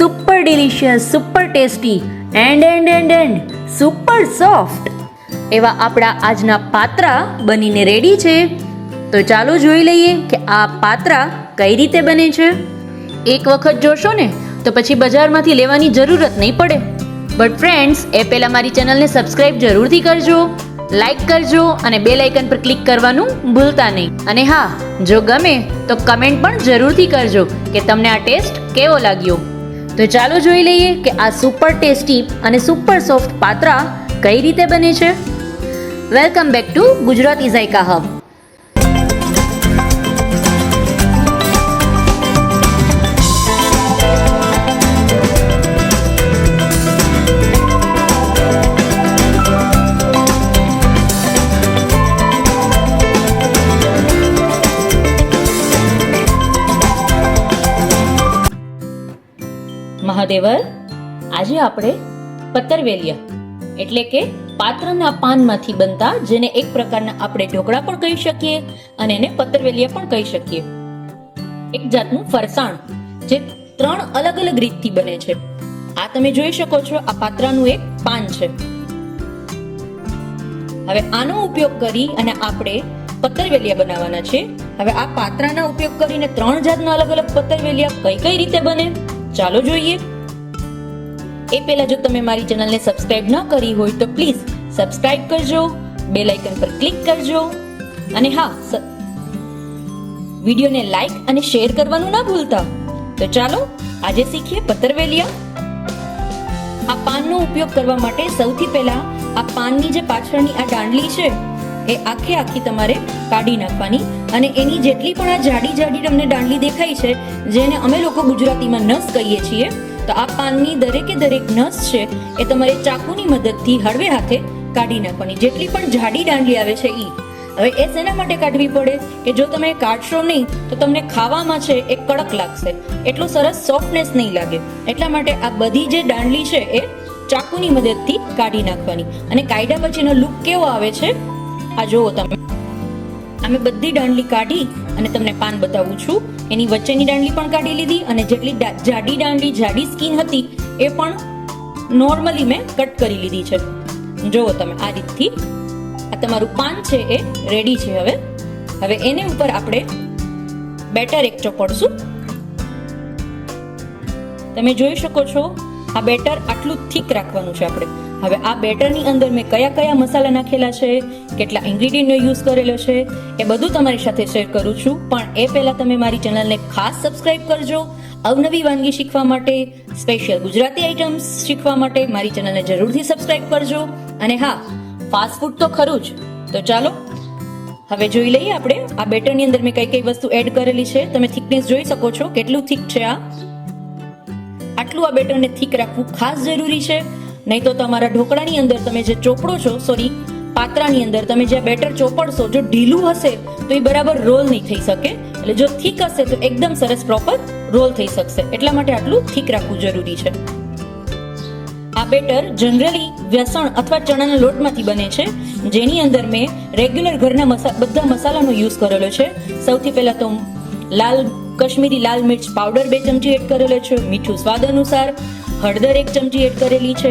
Super delicious, super tasty and super soft એવા આપણા આજના પાત્રા બનીને રેડી છે. તો ચાલો જોઈ લઈએ કે આ પાત્રા કઈ રીતે બને છે. એક વખત જોશો ને તો પછી બજારમાંથી લેવાની જરૂરત નહીં પડે. બટ ફ્રેન્ડ્સ, એ પહેલાં મારી ચેનલને સબસ્ક્રાઈબ જરૂરથી કરજો, લાઈક કરજો અને બેલ આઇકન પર ક્લિક કરવાનું ભૂલતા નહીં. અને હા, જો ગમે તો કમેન્ટ પણ જરૂરથી કરજો કે તમને આ ટેસ્ટ કેવો લાગ્યો. તો ચાલો જોઈ લઈએ કે આ સુપર ટેસ્ટી અને સુપર સોફ્ટ પાત્રા કઈ રીતે બને છે. Welcome back to Gujarati Zayka hub. મહાદેવર, આજે આપણે પતરવેલિયા એટલે કે પાત્રના પાનમાંથી બનતા, જેને એક પ્રકારના આપણે ઢોકળા પણ કહી શકીએ અને એને પતરવેલિયા પણ કહી શકીએ, એક જાતનું ફરસાણ જે 3 અલગ અલગ રીતથી બને છે. આ તમે જોઈ શકો છો, આ પાત્રાનું એક પાન છે. હવે આનો ઉપયોગ કરી અને આપણે પતરવેલિયા બનાવવાના છે. હવે આ પાત્રાના ઉપયોગ કરીને 3 જાતના અલગ અલગ પતરવેલિયા કઈ રીતે બને, ચાલો જોઈએ. એ પહેલા જો તમે મારી ચેનલને સબસ્ક્રાઇબ ન કરી હોય તો પ્લીઝ સબસ્ક્રાઇબ કરજો, બેલ આઇકન પર ક્લિક કરજો અને હા, વિડીયોને લાઈક અને શેર કરવાનું ના ભૂલતા. તો ચાલો આજે શીખીએ પતરવેલિયા. આ પાનનો ઉપયોગ કરવા માટે સૌથી પહેલા આ પાનની જે પાછળની આ દાંડલી છે એ આખી તમારે કાઢી નાખવાની અને એની જેટલી પણ આ જાડી તમને દાંડલી દેખાય છે, જેને અમે લોકો ગુજરાતીમાં નસ કહીએ છીએ, તો આ પાનની દરેક નસ છે એ તમારે ચાકુની મદદથી હળવે હાથે કાઢી નાખવાની. જેટલી પણ જાડી દાંડલી આવે છે ઈ. હવે એ શેના માટે કાઢવી પડે કે જો તમે કાઢશો નહીં તો તમને ખાવામાં છે એ કડક લાગશે, એટલો સરસ સોફ્ટનેસ નહીં લાગે. એટલા માટે આ બધી જે દાંડલી છે એ ચાકુની મદદથી કાઢી નાખવાની. અને કાઢ્યા પછીનો લુક કેવો આવે છે આ જુઓ તમે. અમે બધી દાંડલી કાઢી અને તમને પાન બતાવું છું. એની વચ્ચેની દાંડલી પણ કાઢી લીધી અને જેટલી જાડી સ્કીન હતી એ પણ નોર્મલી મેં કટ કરી લીધી છે. જુઓ તમે, આ રીતથી આ તમારું પાન છે એ રેડી છે. હવે એને ઉપર આપણે બેટર એક ચોપડશું. તમે જોઈ શકો છો, આ બેટર આટલું થીક રાખવાનું છે આપણે. હવે આ બેટરની અંદર મેં કયા મસાલા નાખેલા છે, કેટલા ઇન્ગ્રેડિયન્ટનો યુઝ કરેલો છે, એ બધું તમારી સાથે શેર કરું છું. પણ એ પહેલા તમે મારી ચેનલને ખાસ સબસ્ક્રાઇબ કરજો. અવનવી વાનગી શીખવા માટે, સ્પેશિયલ ગુજરાતી આઇટમ્સ શીખવા માટે મારી ચેનલને જરૂરથી સબસ્ક્રાઇબ કરજો. અને હા, ફાસ્ટ ફૂડ તો ખરું જ. તો ચાલો હવે જોઈ લઈએ આપણે આ બેટરની અંદર મેં કઈ વસ્તુ એડ કરેલી છે. તમે થિકનેસ જોઈ શકો છો, કેટલું થીક છે આ. આટલું આ બેટરને થીક રાખવું ખાસ જરૂરી છે. નહીં તો તમારા ઢોકળાની અંદર તમે જે ચોપડો છો, પાત્રાની અંદર તમે જે બેટર ચોપડશો, જો ઢીલું હશે તો એ બરાબર રોલ નહીં થઈ શકે. એટલે જો થીક હશે તો એકદમ સરસ પ્રોપર રોલ થઈ શકશે. એટલા માટે આટલું થીક રાખવું જરૂરી છે. આ બેટર જનરલી વ્યસણ અથવા ચણાના લોટમાંથી બને છે, જેની અંદર મેં રેગ્યુલર ઘરના બધા મસાલાનો યુઝ કરેલો છે. સૌથી પહેલા તો કશ્મીરી લાલ મિર્ચ પાવડર 2 ચમચી એડ કરેલો છે, મીઠું સ્વાદ અનુસાર, હળદર 1 ચમચી એડ કરેલી છે.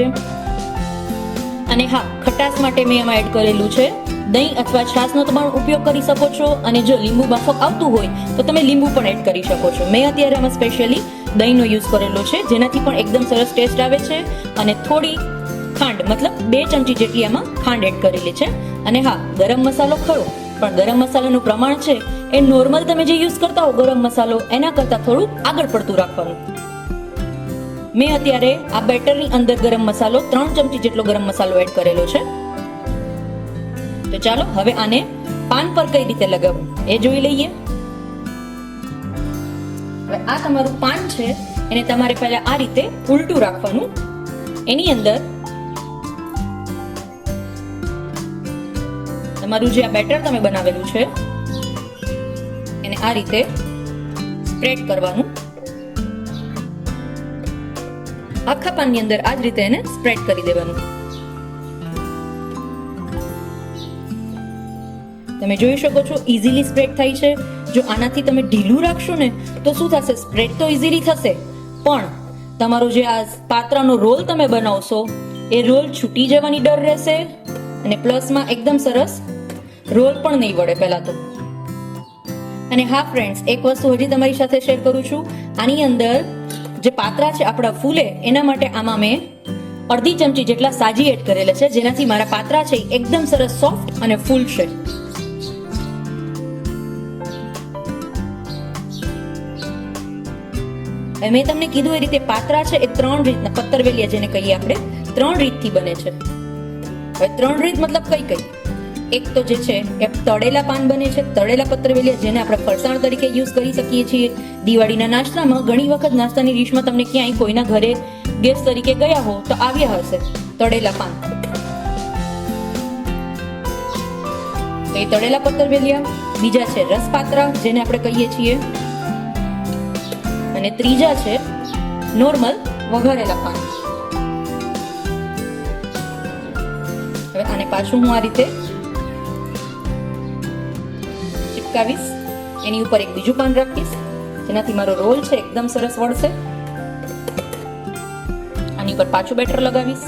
અને હા, ખટાશ માટે મેં એમાં એડ કરેલું છે દહીં અથવા છાશનો તમે ઉપયોગ કરી શકો છો. અને જો લીંબુ માફક આવતું હોય તો તમે લીંબુ પણ એડ કરી શકો છો. મેં અત્યારે આમાં સ્પેશિયલી દહીંનો યુઝ કરેલો છે, જેનાથી પણ એકદમ સરસ ટેસ્ટ આવે છે. અને થોડી ખાંડ, મતલબ 2 ચમચી જેટલી આમાં ખાંડ એડ કરેલી છે. અને હા, ગરમ મસાલો ખરો, પણ ગરમ મસાલાનું પ્રમાણ છે એ નોર્મલ તમે જે યુઝ કરતા હો ગરમ મસાલો, એના કરતાં થોડું આગળ પડતું રાખવાનું. મેં અત્યારે આ બેટરની અંદર ગરમ મસાલો 3 ચમચી જેટલો ગરમ મસાલો એડ કરેલો છે. તો ચાલો હવે આને પાન પર કઈ રીતે લગાવવું એ જોઈ લઈએ. હવે આ તમારું પાન છે એને તમારે પહેલા આ રીતે ઉલટું રાખવાનું. એની અંદર તમારું જે આ બેટર તમે બનાવેલું છે એને આ રીતે સ્પ્રેડ કરવાનું. આખા પાનની અંદર આ જ રીતે એને સ્પ્રેડ કરી દેવાનું. તમે જોઈ શકો છો, ઇઝીલી સ્પ્રેડ થાય છે. જો આનાથી તમે ઢીલું રાખશો ને તો શું થશે, સ્પ્રેડ તો ઇઝીલી થશે, પણ તમારો જે આ પાત્રાનો રોલ તમે બનાવશો એ રોલ છૂટી જવાની ડર રહેશે, અને પ્લસમાં એકદમ સરસ રોલ પણ નહીં વળે પહેલા તો. અને હા ફ્રેન્ડ્સ, એક વસ્તુ હજી તમારી સાથે શેર કરું છું. આની અંદર જે પાત્રા છે આપણા ફૂલે, એના માટે આમાં મેં અડધી ચમચી જેટલા સાજી એડ કરેલા છે, જેનાથી મારા પાત્રા છે એકદમ સરસ સોફ્ટ અને ફૂલ છે. મેં તમને કીધું એ રીતે પાત્રા છે એ 3 રીતના, પત્તરવેલિયા જેને કહીએ આપણે, 3 રીતથી બને છે. હવે 3 રીત મતલબ કઈ કઈ? એક તો જે છે એ તળેલા પાન બને છે, તળેલા પત્તરવેલિયા, જેને આપણે ફરસાણ તરીકે યુઝ કરી શકીએ છીએ. દિવાળીના નાસ્તામાં ઘણી વખત નાસ્તાની ડીશમાં તમને ક્યાંય કોઈના ઘરે ગેસ્ટ તરીકે ગયા હો તો આવ્યા હશે તળેલા પાન. તો એ તળેલા પત્તરવેલિયા. બીજા છે રસપાત્રા જેને આપણે કહીએ છીએ, અને ત્રીજા છે નોર્મલ વઘારેલા પાન. હવે આને પાછું હું આ રીતે ચિપકાવીશ, એની ઉપર એક બીજું પાન રાખીશ, જેનાથી મારો રોલ છે એકદમ સરસ વળશે. આની ઉપર પાછું બેટર લગાવીશ.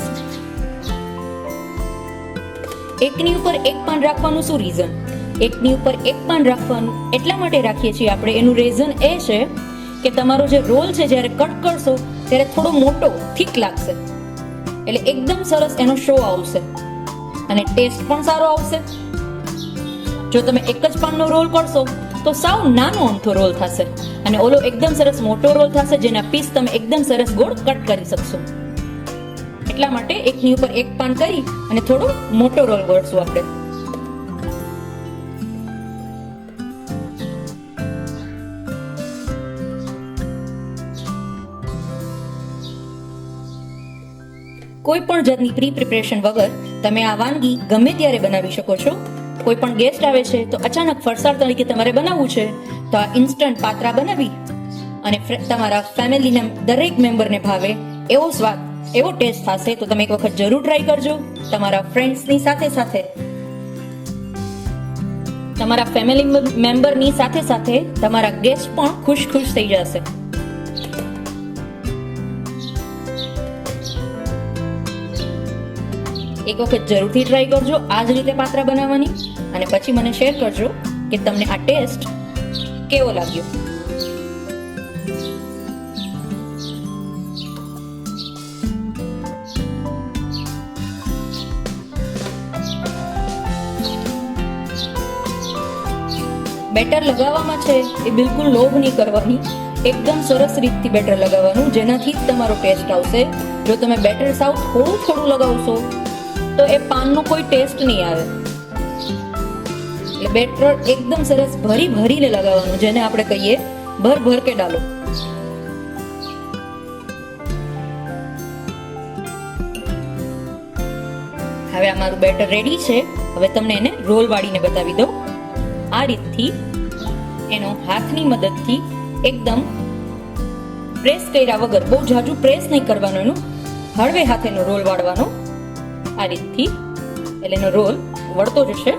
એકની ઉપર એક પાન રાખવાનું શું રીઝન? એકની ઉપર એક પાન રાખવાનું એટલા માટે રાખીએ છીએ આપણે, એનું રીઝન એ છે કે તમારો જે રોલ છે જ્યારે કટ કરશો ત્યારે થોડો મોટો થીક લાગશે, એટલે એકદમ સરસ એનો શો આવશે અને ટેસ્ટ પણ સારો આવશે. જો તમે એક જ પાનનો રોલ કરશો તો સાવ નાનો અમથો રોલ થશે, અને ઓલો એકદમ સરસ મોટો રોલ થશે, જેના પીસ તમે એકદમ સરસ ગોળ કટ કરી શકશો. એટલા માટે એકની ઉપર એક પાન કરી અને થોડો મોટો રોલ વળશું આપણે. કોઈ પણ જાતની પ્રી પ્રિપરેશન વગર તમે આ વાનગી ગમે ત્યારે બનાવી શકો છો. કોઈ પણ ગેસ્ટ આવે છે તો અચાનક ફરસાણ તરીકે તમારે બનાવવું છે તો આ ઇન્સ્ટન્ટ પાત્રા બનાવી અને તમારા ફેમિલીના દરેક મેમ્બરને ભાવે એવો સ્વાદ, એવો ટેસ્ટ થશે. તો તમે એક વખત જરૂર ટ્રાય કરજો. તમારા ફ્રેન્ડ્સની સાથે સાથે, તમારા ફેમિલી મેમ્બરની સાથે સાથે તમારા ગેસ્ટ પણ ખુશ થઈ જશે. એક વખત જરૂરથી ટ્રાય કરજો આ જ રીતે પાત્રા બનાવવાની, અને પછી મને શેર કરજો કે તમને આ ટેસ્ટ કેવો લાગ્યો. બેટર લગાવવામાં છે એ બિલકુલ લોભ નહીં કરવાની, એકદમ સરસ રીતથી બેટર લગાવવાનું, જેનાથી જ તમારો ટેસ્ટ આવશે. જો તમે બેટર સાવ થોડું લગાવશો તો એ પાનનો કોઈ ટેસ્ટ નહીં આવે. એટલે બેટર એકદમ સરસ ભરીને લગાવવાનું, જેને આપણે કહીએ ભર કે ડાલો. હવે આ મારું બેટર રેડી છે. હવે તમને એને રોલ વાળીને બતાવી દઉં. આ રીતથી એનો હાથની મદદથી એકદમ પ્રેસ કર્યા વગર, બહુ જાજુ પ્રેસ નહીં કરવાનો, એનો હળવે હાથેનો રોલ વાળવાનો. આ રીતથી એટલે એનો રોલ વળતો જશે.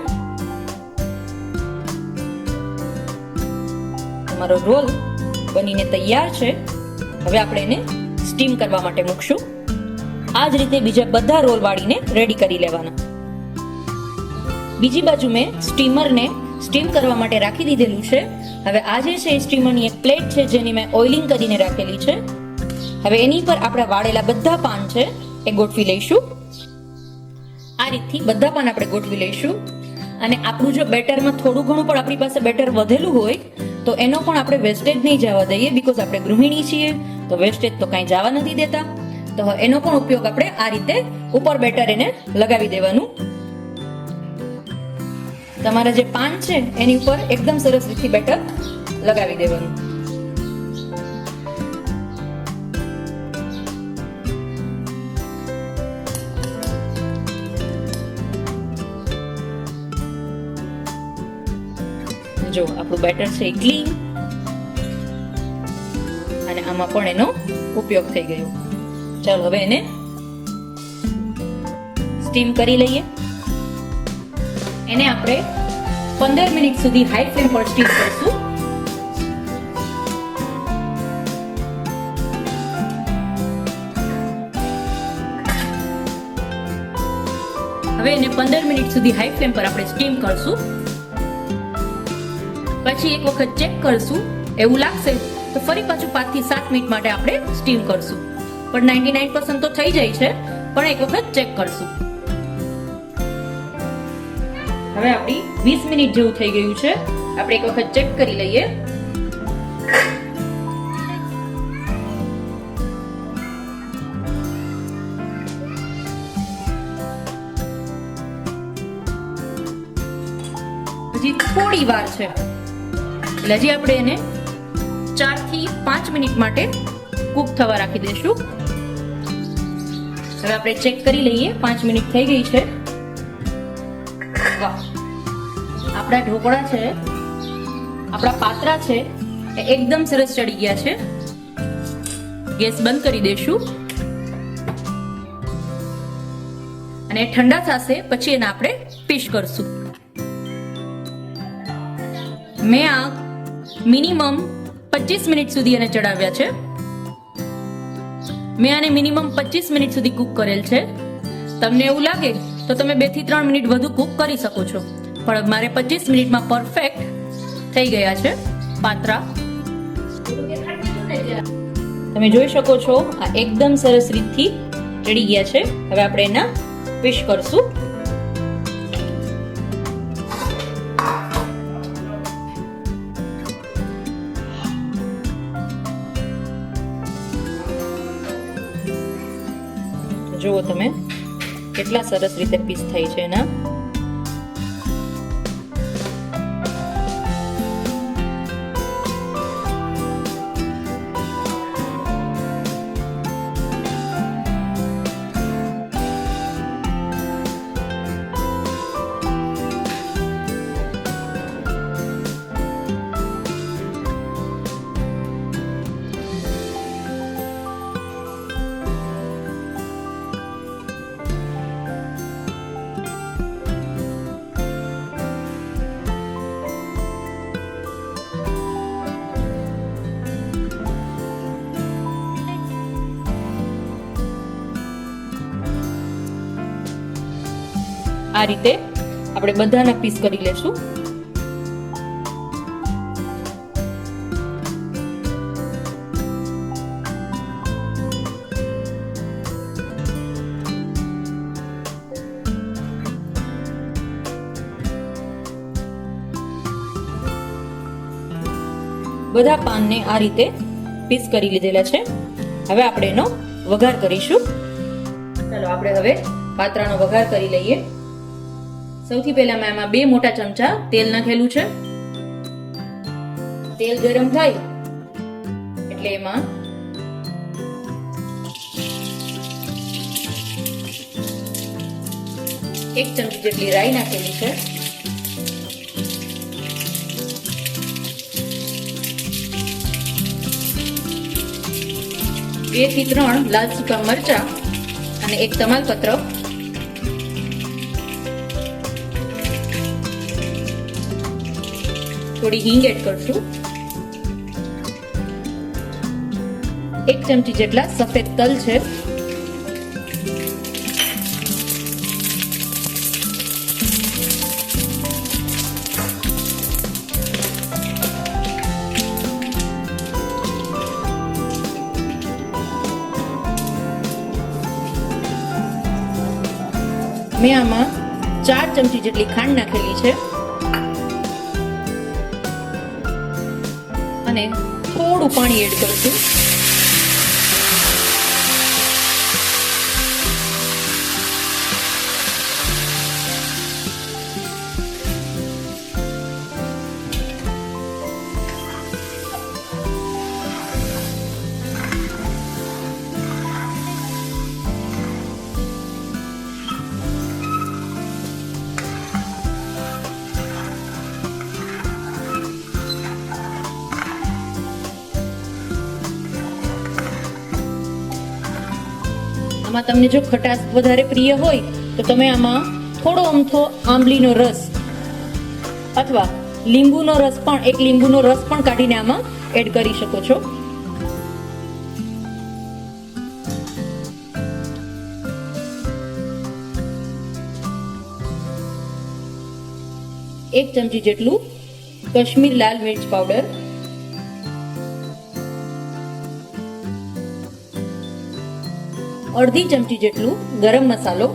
તમારો રોલ બનીને તૈયાર છે. હવે આપણે એને સ્ટીમ કરવા માટે મૂકશું. આ જ રીતે બીજા બધા રોલ વાળીને રેડી કરી લેવાના. બીજી બાજુ મેં સ્ટીમરને સ્ટીમ કરવા માટે રાખી દીધેલું છે. હવે આ જે છે એ સ્ટીમરની એક પ્લેટ છે, જેની મેં ઓઇલિંગ કરીને રાખેલી છે. હવે એની પર આપણા વાળેલા બધા પાન છે એ ગોઠવી લઈશું. આ રીતથી બધા પાન આપણે ગોઠવી લઈશું. અને આપણું જો બેટરમાં થોડું ઘણું પણ આપણી પાસે બેટર વધેલું હોય તો એનો પણ આપણે વેસ્ટેજ નહીં જવા દઈએ, બીકોઝ આપણે ગૃહિણી છીએ તો વેસ્ટેજ તો કાંઈ જવા નથી દેતા. તો એનો પણ ઉપયોગ આપણે આ રીતે ઉપર બેટર એને લગાવી દેવાનું. તમારા જે પાન છે એની ઉપર એકદમ સરસ રીતથી બેટર લગાવી દેવાનું. જો આપણું બેટર છે ક્લીન, અને આમાં પણ એનો ઉપયોગ થઈ ગયો. ચાલો હવે એને સ્ટીમ કરી લઈએ. એને આપણે 15 મિનિટ સુધી હાઈ ફ્લેમ પર સ્ટીમ કરીશું. હવે એને 15 મિનિટ સુધી હાઈ ફ્લેમ પર આપણે સ્ટીમ કરશું. પછી એક વખત ચેક કરશું. એવું લાગશે તો ફરી પાછું 5 થી 7 મિનિટ માટે આપણે સ્ટીમ કરશું. પણ 99% તો થઈ જાય છે, પણ એક વખત ચેક કરશું. હવે આપણી 20 મિનિટ જેવું થઈ ગયું છે. આપણે એક વખત ચેક કરી લઈએ. હજી થોડી વાર છે, એટલે હજી આપણે એને 4 થી 5 મિનિટ માટે કૂક થવા રાખી દઈશું. હવે આપણે ચેક કરી લઈએ. 5 મિનિટ થઈ ગઈ છે. વાહ, આપણા ઢોકળા છે, આપણા પાત્રા છે એ એકદમ સરસ ચડી ગયા છે. ગેસ બંધ કરી દઈશું અને ઠંડા થશે પછી એને આપણે પીશ કરશું. મેં આ મિનિમમ 25 મિનિટ સુધી એને ચડાવ્યા છે. મેં આને મિનિમમ 25 મિનિટ સુધી કૂક કરેલ છે. તમને એવું લાગે તો તમે 2 થી 3 મિનિટ વધુ કૂક કરી શકો છો, પણ મારે 25 મિનિટમાં પરફેક્ટ થઈ ગયા છે પાત્રા. તમે જોઈ શકો છો આ એકદમ સરસ રીતથી ચડી ગયા છે. હવે આપણે એના પીશ કરશું. જુઓ તમે કેટલા સરસ રીતે પીસ થાય છે એના. આ રીતે આપણે બધાના પીસ કરી લેશું. બધા પાનને આ રીતે પીસ કરી લીધેલા છે. હવે આપણે એનો વઘાર કરીશું. ચાલો આપણે હવે પાત્રાનો વઘાર કરી લઈએ. સૌથી પહેલા મેં આમાં 2 મોટા ચમચા તેલ નાખેલું છે. તેલ ગરમ થાય એટલે એમાં એક ચમચી જેટલી રાઈ નાખેલી છે. બે થી 3 લાલ સૂકા મરચા અને એક તમાલપત્ર. થોડી હિંગ એડ કરશું. 1 ચમચી જેટલા સફેદ તલ છે. મેં આમાં 4 ચમચી જેટલી ખાંડ નાખેલી છે અને થોડું પાણી એડ કરશું. આમાં તમને જો ખટાશ વધારે પ્રિય હોય તો તમે આમાં થોડો અમથો આંબલીનો રસ અથવા લીંબુનો રસ પણ એક લીંબુનો રસ પણ કાઢીને આમાં એડ કરી શકો છો. 1 ચમચી જેટલું કાશ્મીર લાલ મિર્ચ પાવડર, અડધી ચમચી જેટલું ગરમ મસાલો,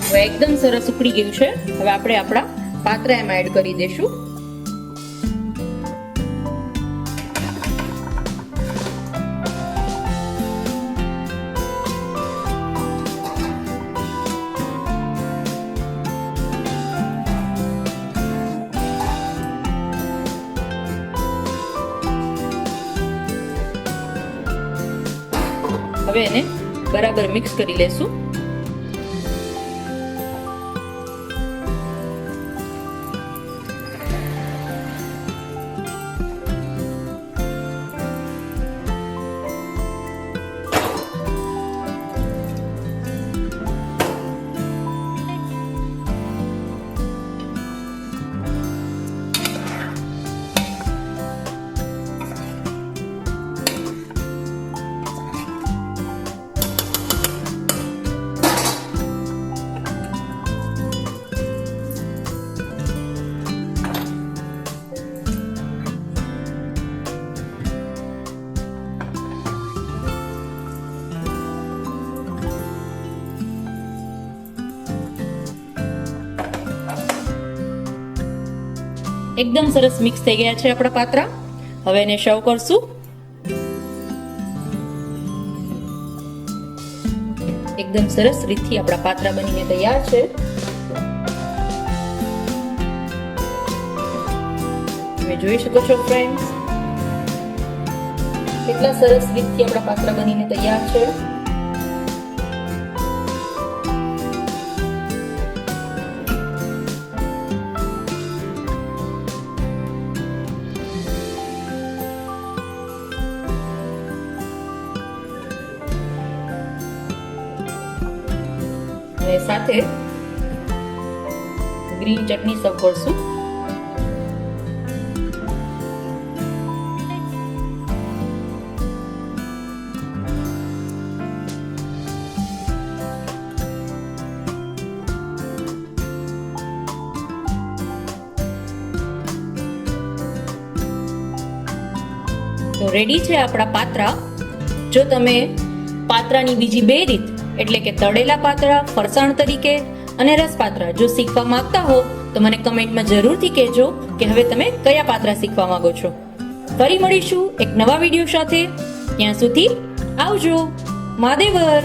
હવે એકદમ સરસ ઉકળી ગયું છે. હવે આપણે આપણા પાત્રા એમાં એડ કરી દઈશું. હવે એને બરાબર મિક્સ કરી લેશું. એકદમ સરસ મિક્સ થઈ ગયા છે આપણા પાત્રા. હવે એને સર્વ કરશું. એકદમ સરસ રીતથી આપણા પાત્રા બનીને તૈયાર છે. તમે જોઈ શકો છો ફ્રેન્ડ્સ, કેટલા સરસ રીતથી આપણા પાત્રા બનીને તૈયાર છે. અને સાથે ગ્રીન ચટણી સર્વ કરશું. તો રેડી છે આપણા પાત્રા. જો તમે પાત્રાની બીજી બે રીત એટલે કે તળેલા પાત્રા, ફરસાણ તરીકે અને રસ પાત્રા જો શીખવા માંગતા હો તો મને કમેન્ટમાં જરૂરથી કહેજો કે હવે તમે કયા પાત્રા શીખવા માંગો છો. ફરી મળીશું એક નવા વિડીયો સાથે. ત્યાં સુધી આવજો. મહાદેવર.